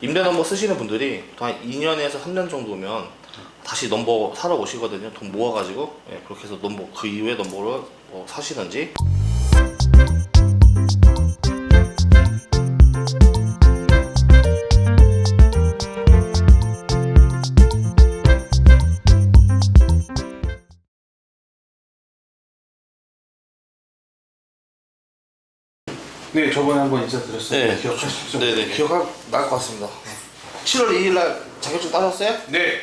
임대 넘버 쓰시는 분들이 한 2년에서 3년 정도면 다시 넘버 사러 오시거든요. 돈 모아가지고. 예, 그렇게 해서 넘버 그 이후에 넘버를 사시는지. 네, 저번에 한번 인사드렸어요. 네. 기억하시죠? 네네, 기억날 것 같습니다. 7월 2일날 자격증 따셨어요? 네.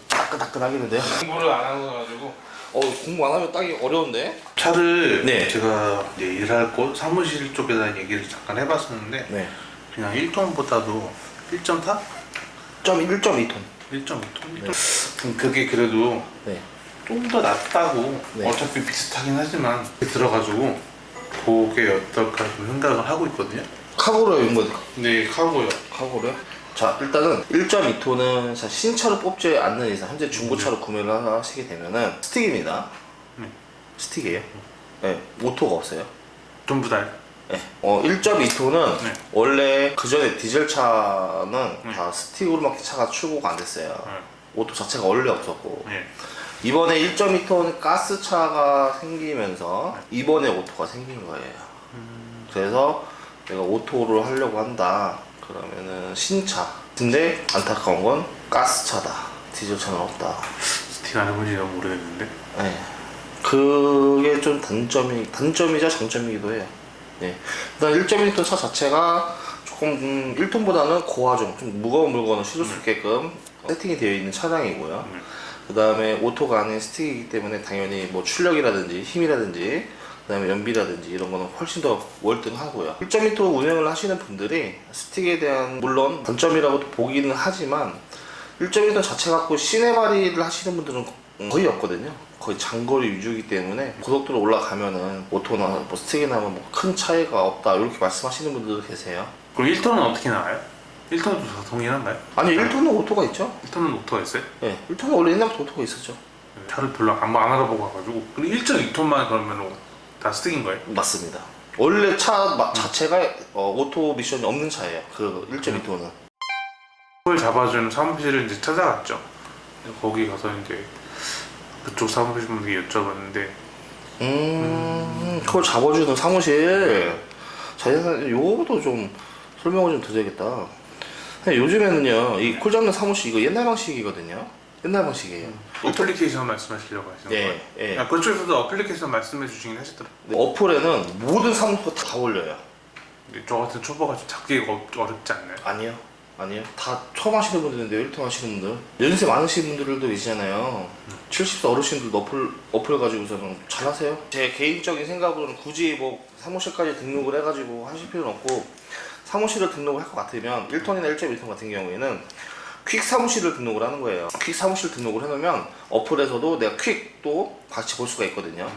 따끈따끈하겠는데요? 공부를 안 하셔가지고 공부 안 하면 따기 어려운데? 차를 네. 제가 이제 일할 곳 사무실 쪽에 대한 얘기를 잠깐 해봤었는데 네. 그냥 1톤보다도 1.4? 1.2톤. 1.5톤? 그게 그래도 네. 좀 더 낫다고. 네. 어차피 비슷하긴 하지만 들어가지고 그게 어떨까 좀 생각을 하고 있거든요. 카고로요, 이거? 네, 카고요. 카고로요? 자, 일단은 1.2톤은 신차로 뽑지 않는 이상 현재 중고차로 구매를 하시게 되면은 스틱입니다. 스틱이에요. 네, 오토가 없어요. 전부 다요? 네. 1.2톤은 네. 원래 그 전에 디젤 차는 다 스틱으로밖에 차가 출고가 안 됐어요. 오토 자체가 원래 없었고. 네. 이번에 1.2톤 가스차가 생기면서 이번에 오토가 생긴 거예요. 그래서 내가 오토를 하려고 한다. 그러면은 신차. 근데 안타까운 건 가스차다. 디젤차는 없다. 스틱 안 해본 지 너무 오래됐는데. 네. 그게 좀 단점이자 장점이기도 해요. 네. 일단 1.1톤 차 자체가 조금 1톤보다는 고화중, 좀 무거운 물건을 실을 수 있게끔 세팅이 되어 있는 차량이고요. 그 다음에 오토가 아닌 스틱이기 때문에 당연히 뭐 출력이라든지 힘이라든지 그 다음에 연비라든지 이런 거는 훨씬 더 월등하고요. 1.2톤 운행을 하시는 분들이 스틱에 대한 물론 단점이라고도 보기는 하지만 1.2톤 자체 갖고 시내 발휘를 하시는 분들은 거의 없거든요. 거의 장거리 위주이기 때문에 고속도로 올라가면은 오토나 뭐 스틱이나 뭐 큰 차이가 없다 이렇게 말씀하시는 분들도 계세요. 그럼 1톤은 어떻게 나와요? 1톤도 다 동일한가요? 아니 1톤은 오토가 있죠. 1톤은 오토가 있어요? 네, 1톤은 원래 옛날부터 오토가 있었죠. 차를 별로 안 알아보고 와가지고. 그리고 1.2톤만 그러면 다 스틱인 거예요? 맞습니다. 원래 차 자체가 오토 미션이 없는 차예요. 그 1.2톤은. 그걸 잡아주는 사무실을 이제 찾아갔죠. 거기 가서 이제 그쪽 사무실 분들께 여쭤봤는데 그걸 잡아주는 사무실. 자, 요것도 좀 설명을 좀 드려야겠다. 근데 요즘에는요, 이 콜 잡는 사무실 이거 옛날 방식이거든요. 옛날 방식이에요. 어플리케이션 말씀하시려고 하시는 거예요? 네, 네. 그쪽에서도 어플리케이션 말씀해 주시긴 하시더라고요. 어플에는 모든 사무소가 다 올려요. 근데 저 같은 초보가 좀 잡기가 어렵지 않나요? 아니요. 다 처음 하시는 분들인데 1등 하시는 분들. 연세 많으신 분들도 계시잖아요. 70세 어르신들도 어플 가지고서는 잘하세요. 제 개인적인 생각으로는 굳이 뭐 사무실까지 등록을 해가지고 하실 필요는 없고 사무실을 등록을 할 것 같으면 1톤이나 1.1톤 같은 경우에는 퀵 사무실을 등록을 하는 거예요. 퀵 사무실 등록을 해놓으면 어플에서도 내가 퀵도 같이 볼 수가 있거든요.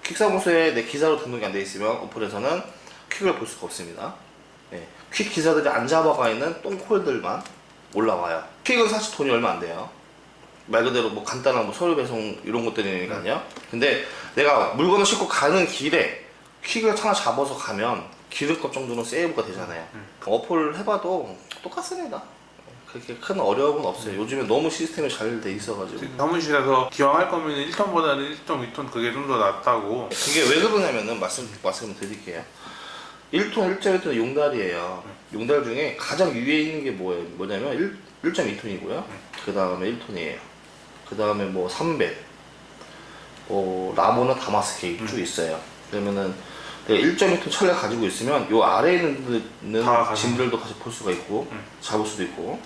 퀵 사무소에 내 기사로 등록이 안 돼 있으면 어플에서는 퀵을 볼 수가 없습니다. 네. 퀵 기사들이 안 잡아가 있는 똥콜들만 올라와요. 퀵은 사실 돈이 얼마 안 돼요. 말 그대로 뭐 간단한 뭐 서류 배송 이런 것들이니까요. 근데 내가 물건을 싣고 가는 길에 퀵을 하나 잡아서 가면 기름값 정도는 세이브가 되잖아요. 어플 해봐도 똑같습니다. 그렇게 큰 어려움은 없어요. 요즘에 너무 시스템이 잘 돼 있어가지고. 사무실에서 기왕 할 거면 1톤보다는 1.2톤 그게 좀 더 낫다고. 그게 왜 그러냐면은 말씀을 드릴게요. 1톤, 1.1톤은 용달이에요. 용달 중에 가장 위에 있는 게 뭐냐면 1.2톤이고요. 그 다음에 1톤이에요. 그 다음에 뭐 300, 라보나 다마스 이렇게 쭉 있어요. 그러면은 내가 1.2톤 차를 가지고 있으면 요 아래에 있는 짐들도 같이 볼 수가 있고 잡을 수도 있고.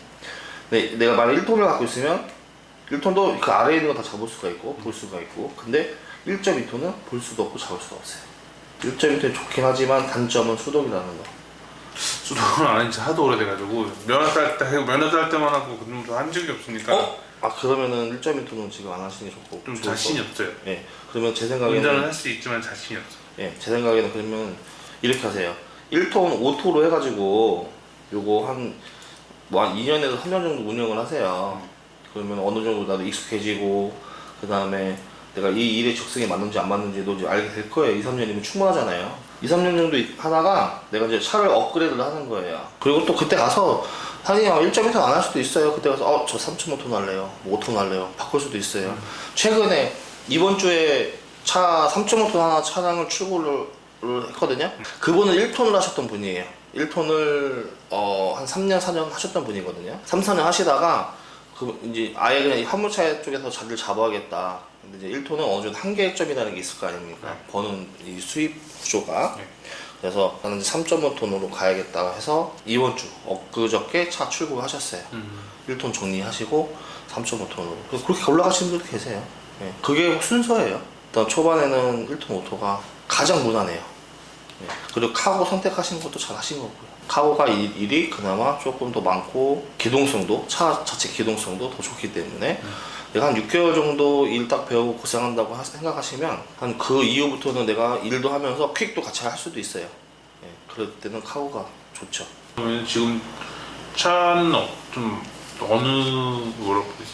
근데 내가 만약 1톤을 갖고 있으면 1톤도 그 아래에 있는 거 다 잡을 수가 있고 볼 수가 있고. 근데 1.2톤은 볼 수도 없고 잡을 수가 없어요. 1.2톤이 좋긴 하지만 단점은 수동이라는 거. 수동을 안 한지 하도 오래돼가지고 면허 딸 때만 하고 그놈도 한 적이 없으니까. 그러면은 1.2톤은 지금 안 하시는 게 좋고 좀 자신이 없어요. 네. 그러면 제 생각에는 운전을 할 수 있지만 자신이 없어. 예, 제 생각에는 그러면 이렇게 하세요. 1톤 오토로 해가지고 요거 한 2년에서 3년 정도 운영을 하세요. 그러면 어느 정도 나도 익숙해지고 그 다음에 내가 이 일의 적성에 맞는지 안 맞는지도 이제 알게 될 거예요. 2, 3년이면 충분하잖아요. 2, 3년 정도 하다가 내가 이제 차를 업그레이드를 하는 거예요. 그리고 또 그때 가서 사장님 1.2톤 안 할 수도 있어요. 그때 가서 저 3.5톤 할래요. 뭐 5톤 할래요. 바꿀 수도 있어요. 최근에 이번 주에 차 3.5톤 하나 차량을 출고를 했거든요. 그분은 1톤을 하셨던 분이에요. 1톤을 한 3년 4년 하셨던 분이거든요. 3, 4년 하시다가 이제 아예 그냥 이 화물차 쪽에서 자리를 잡아야겠다. 근데 이제 1톤은 어느 정도 한계점이라는 게 있을 거 아닙니까? 버는 이 수입 구조가. 그래서 나는 이제 3.5톤으로 가야겠다 해서 이번 주 엊그저께 차 출고하셨어요. 1톤 정리하시고 3.5톤으로 그렇게 올라가시는 분도 계세요. 예. 그게 순서예요. 일단 초반에는 1톤 오토가 가장 무난해요. 예. 그리고 카고 선택하시는 것도 잘 하신 거고요. 카고가 일이 그나마 조금 더 많고 기동성도 차 자체 기동성도 더 좋기 때문에 내가 한 6개월 정도 일 딱 배우고 고생한다고 생각하시면 한 그 이후부터는 내가 일도 하면서 퀵도 같이 할 수도 있어요. 예, 그럴 때는 카고가 좋죠. 그러면 지금 차는 좀 어느 뭐라고 그러지?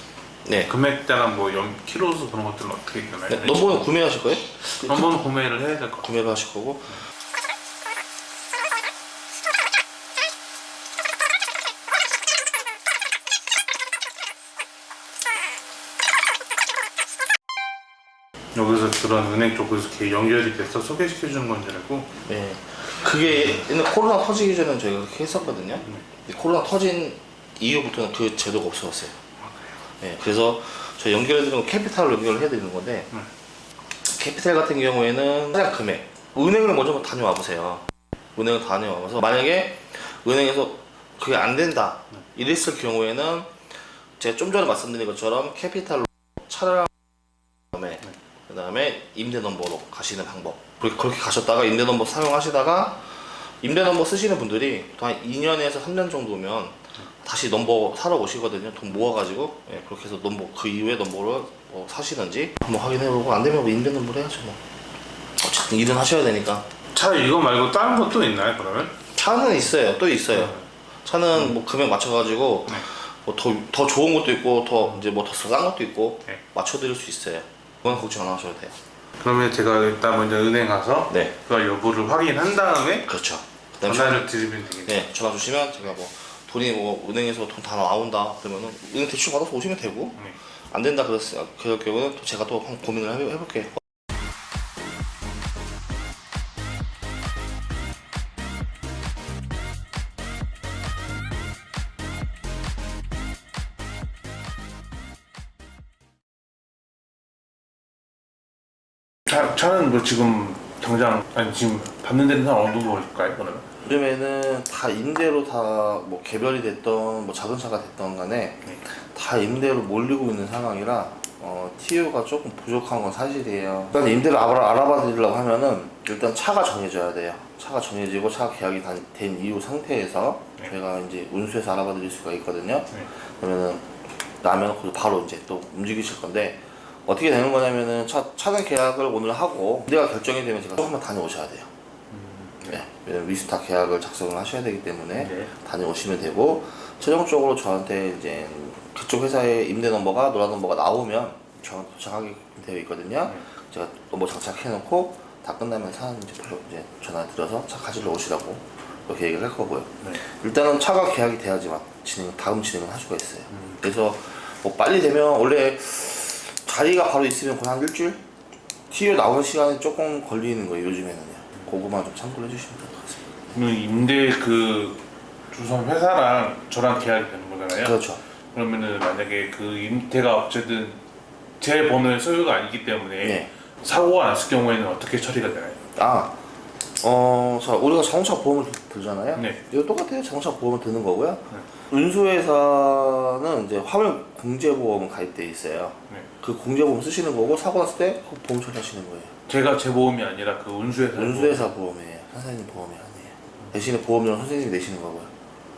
네. 금액대랑 뭐 키로수 그런 것들은 어떻게 되나요? 네, 넘버는 구매하실 거예요? 넘버는 구매를 해야 될 것 같아요. 구매를 하실 거고. 여기서 그런 은행 쪽에서 이렇게 연결이 돼서 소개시켜 주는 건 줄 알고. 네. 그게 옛날 코로나 터지기 전에 저희가 그렇게 했었거든요. 코로나 터진 이후부터는 그 제도가 없어졌어요. 네. 그래서 저희 연결해드리는 건 캐피탈로 연결을 해드리는 건데 캐피탈 같은 경우에는 차량 금액 은행을 먼저 다녀와 보세요. 은행을 다녀와서 만약에 은행에서 그게 안 된다 이랬을 경우에는 제가 좀 전에 말씀드린 것처럼 캐피탈로 차량 그 다음에 임대 넘버로 가시는 방법. 그렇게 가셨다가 임대 넘버 사용하시다가 임대 넘버 쓰시는 분들이 한 2년에서 3년 정도면 다시 넘버 사러 오시거든요. 돈 모아가지고. 예, 그렇게 해서 넘버 그 이후에 넘버를 뭐 사시는지 한번 확인해보고 안 되면 뭐 임대 넘버를 해야죠. 뭐. 어쨌든 일은 하셔야 되니까. 차 이거 말고 다른 것도 있나요 그러면? 차는 있어요. 또 있어요. 차는 뭐 금액 맞춰가지고 뭐 더 좋은 것도 있고 더 이제 뭐 더 싼 것도 있고 맞춰드릴 수 있어요. 그건 걱정 안 하셔도 돼요. 그러면 제가 일단 먼저 은행 가서 네. 그 여부를 확인한 다음에 그렇죠. 전화를 드리면 되겠네요. 네, 전화 주시면 제가 뭐 돈이 뭐 은행에서 돈 다 나온다 그러면은 은행 대출 받아서 오시면 되고 안 된다 그럴 경우는 또 제가 또 한번 고민을 해볼게요. 차는 뭐 지금 당장 아니 지금 받는 데는 한 어느 정도 걸릴까요 그러면? 요즘에는 다 임대로 다 뭐 개별이 됐던 뭐 작은 차가 됐던 간에 다 임대로 몰리고 있는 상황이라 TU가 조금 부족한 건 사실이에요. 일단 임대를 알아봐 드리려고 하면은 일단 차가 정해져야 돼요. 차가 정해지고 차 계약이 된 이후 상태에서 저희가 이제 운수해서 알아봐 드릴 수가 있거든요. 그러면은 나면 바로 이제 또 움직이실 건데 어떻게 되는 거냐면은 차량 계약을 오늘 하고 임대가 결정이 되면 제가 또 한번 다녀오셔야 돼요. 네, 왜냐면 위스타 계약을 작성을 하셔야 되기 때문에 다녀오시면 되고 최종적으로 저한테 이제 그쪽 회사의 임대 넘버가 노란 넘버가 나오면 저한테 도착하게 되어 있거든요. 제가 넘버 장착해놓고 다 끝나면 사는 이제 전화 드려서 차 가지러 오시라고 그렇게 얘기를 할 거고요. 일단은 차가 계약이 돼야지만 다음 진행을 할 수가 있어요. 그래서 뭐 빨리 되면 원래 자리가 바로 있으면 거의 한 일주일? TU 나오는 시간이 조금 걸리는 거예요 요즘에는요. 그거만 좀 참고를 해주시면 될 것 같습니다. 그럼 임대 그 주선 회사랑 저랑 계약이 되는 거잖아요. 그렇죠. 그러면은 만약에 그 임대가 어쨌든 제 번호의 소유가 아니기 때문에 사고가 났을 경우에는 어떻게 처리가 되나요? 자, 우리가 자동차 보험을 들잖아요. 이거 똑같아요. 자동차 보험을 드는 거고요. 운수회사는 이제 화물 공제보험 가입돼 있어요. 그 공제보험 쓰시는 거고 사고 났을 때 그 보험 처리하시는 거예요. 제가 제 보험이 아니라 그 운수회사 보험이에요. 선생님 보험이 아니에요. 대신에 보험료는 선생님이 내시는 거고요.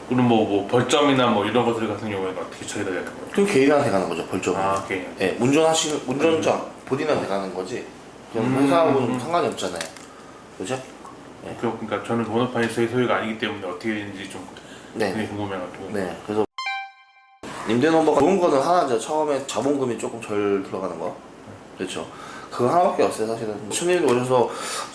그럼 뭐 벌점이나 뭐 이런 것들 같은 경우에는 어떻게 처리가 되는 거예요? 그럼 개인한테 가는 거죠 벌점은. 개인. 네, 운전자 본인한테 가는 거지. 그럼 회사하고는 상관이 없잖아요. 그죠? 그러니까 저는 번호판이 소유가 아니기 때문에 어떻게 되는지 좀 되게 궁금해가지고. 네, 그래서 임대 넘버가 좋은 거는 하나죠. 처음에 자본금이 조금 덜 들어가는 거. 그렇죠. 그거 하나밖에 없어요 사실은. 손님들 오셔서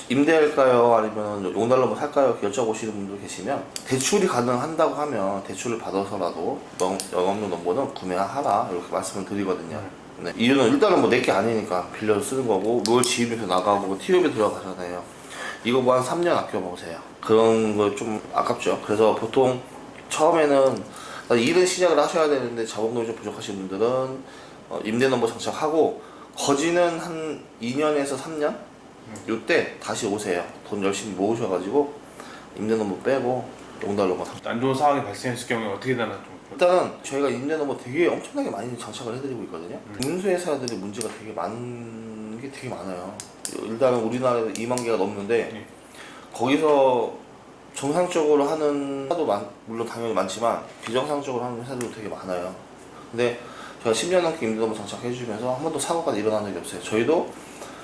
임대할까요 아니면 용달러 살까요 이렇게 여쭤보시는 분들 계시면 대출이 가능한다고 하면 대출을 받아서라도 영업용 넘버는 구매하라 이렇게 말씀을 드리거든요. 네. 이유는 일단은 뭐 내 게 아니니까 빌려서 쓰는 거고 뭘 지입에서 나가고 TU에 들어가잖아요. 이거 뭐 한 3년 아껴보세요. 그런 거 좀 아깝죠. 그래서 보통 처음에는 일은 시작을 하셔야 되는데 자본금이 좀 부족하신 분들은 임대 넘버 장착하고 거지는 한 2년에서 3년? 요때 다시 오세요. 돈 열심히 모으셔가지고 임대 넘버 빼고 용달러만 안 좋은 상황이 발생했을 경우에 어떻게 되나 좀. 일단은 저희가 임대 넘버 되게 엄청나게 많이 장착을 해드리고 있거든요. 운수회사들이 문제가 되게 많은 게 되게 많아요. 일단은 우리나라에 2만 개가 넘는데 거기서 정상적으로 하는 회사도 물론 당연히 많지만 비정상적으로 하는 회사들도 되게 많아요. 근데 제가 10년 넘게 임대 넘버 장착해주면서 한 번도 사고가 일어난 적이 없어요. 저희도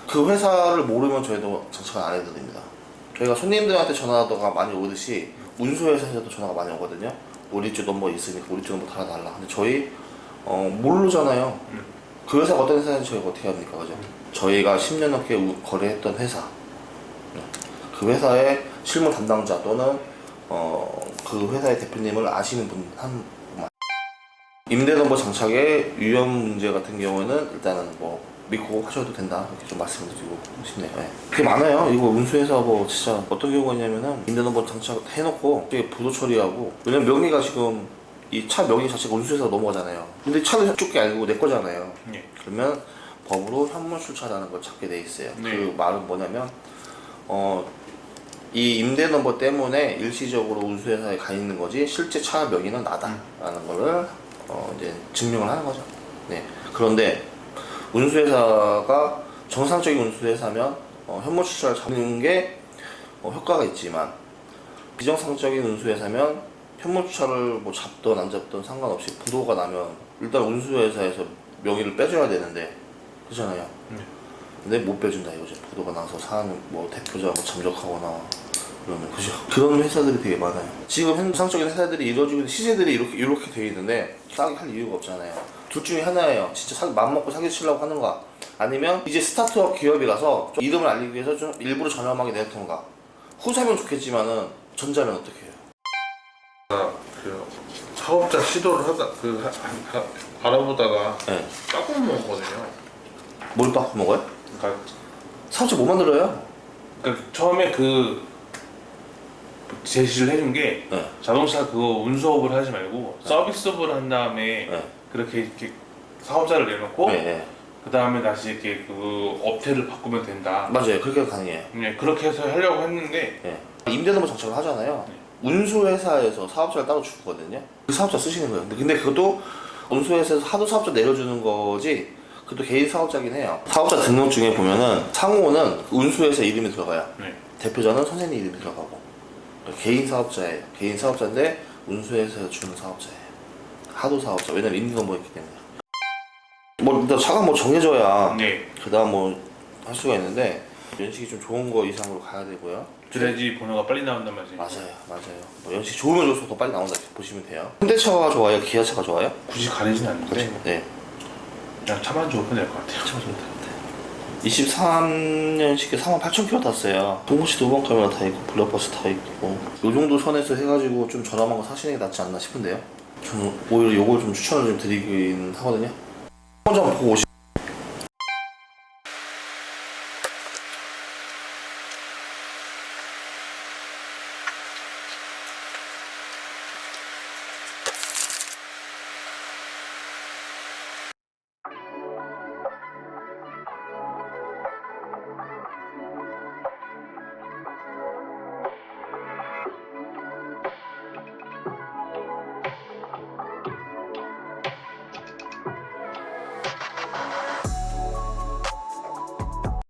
그 회사를 모르면 저희도 장착을 안 해드립니다. 저희가 손님들한테 전화가 많이 오듯이 운수회사에서도 전화가 많이 오거든요. 우리 쪽 넘버 있으니까 우리 쪽 넘버 달아달라. 근데 저희 모르잖아요. 그 회사가 어떤 회사인지 저희가 어떻게 합니까, 그죠? 저희가 10년 넘게 거래했던 회사, 그 회사의 실무 담당자 또는 그 회사의 대표님을 아시는 분 한 분만. 임대 넘버 장착의 위험 문제 같은 경우에는 일단은 뭐 믿고 하셔도 된다 이렇게 좀 말씀드리고 싶네요. 네. 그게 많아요. 이거 운수회사 뭐 진짜 어떤 경우가 있냐면은 임대 넘버 장착 해놓고 이게 부도 처리하고, 왜냐면 명의가 지금 이 차 명의 자체가 운수회사 넘어가잖아요. 근데 차를 쫓게 알고 내 거잖아요. 네. 그러면 법으로 현물출차라는 걸 찾게 돼 있어요. 네. 그 말은 뭐냐면 이 임대 넘버 때문에 일시적으로 운수회사에 가 있는 거지 실제 차 명의는 나다라는 거를 이제 증명을 하는 거죠. 네. 그런데 운수회사가 정상적인 운수회사면 현물 출차를 잡는 게 효과가 있지만, 비정상적인 운수회사면 현물 출차를 뭐 잡든 안 잡든 상관없이 부도가 나면 일단 운수회사에서 명의를 빼줘야 되는데, 그렇잖아요. 근데 못 빼준다 이거죠. 부도가 나서 사람 뭐 대표자 뭐 잠적하거나 그러면, 그죠? 그런 회사들이 되게 많아요. 지금 현상적인 회사들이 이루어지고 있는 시세들이 이렇게 되어 있는데 싸게 할 이유가 없잖아요. 둘 중에 하나예요. 진짜 마음먹고 사기치려고 하는가, 아니면 이제 스타트업 기업이라서 좀 이름을 알리기 위해서 좀 일부러 저렴하게 내놓던가. 후사면 좋겠지만은 전자는 어떻게 해요? 그 사업자 시도를 하다 알아보다가 네. 빠꾸 먹었거든요. 뭘 바꿔 먹어요? 그러니까 사업자 못 만들어요. 처음에 그 제시를 해준 게 네. 자동차 그거 운수업을 하지 말고 서비스업을 한 다음에 네. 그렇게 이렇게 사업자를 내놓고 네. 그 다음에 다시 이렇게 그 업체를 바꾸면 된다. 맞아요. 그렇게 가능해요. 네, 그렇게 해서 하려고 했는데 네. 임대넘버 장착을 하잖아요. 운수회사에서 사업자를 따로 주거든요. 그 사업자 쓰시는 거예요. 근데 그것도 운수회사에서 하도 사업자 내려주는 거지, 그것도 개인 사업자긴 해요. 사업자 등록증에 보면은 상호는 운수회사 이름이 들어가요. 네. 대표자는 선생님 이름이 들어가고. 개인 사업자예요. 개인 사업자인데 운수회사에서 주는 사업자예요. 하도 사업자. 왜냐면 임대넘버가 있기 때문에. 뭐 일단 차가 뭐 정해져야 네. 그다음 뭐 할 수가 있는데, 연식이 좀 좋은 거 이상으로 가야 되고요. 그래야지 번호가 빨리 나온단 말이죠. 맞아요. 뭐 연식 좋으면 좋을수록 더 빨리 나온다 이렇게 보시면 돼요. 현대차가 좋아요? 기아차가 좋아요? 굳이 가리진 않는데 네. 그냥 차만 좋으면 될 것 같아요. 차가 좋은 것 같아요. 23년식에 48,000km 탔어요. 동호시 2번 카메라 다 있고 블랙박스 다 있고, 요 정도 선에서 해가지고 좀 저렴한 거 사시는 게 낫지 않나 싶은데요. 저는 오히려 요걸 좀 추천을 좀 드리긴 하거든요. 한번 보고 오시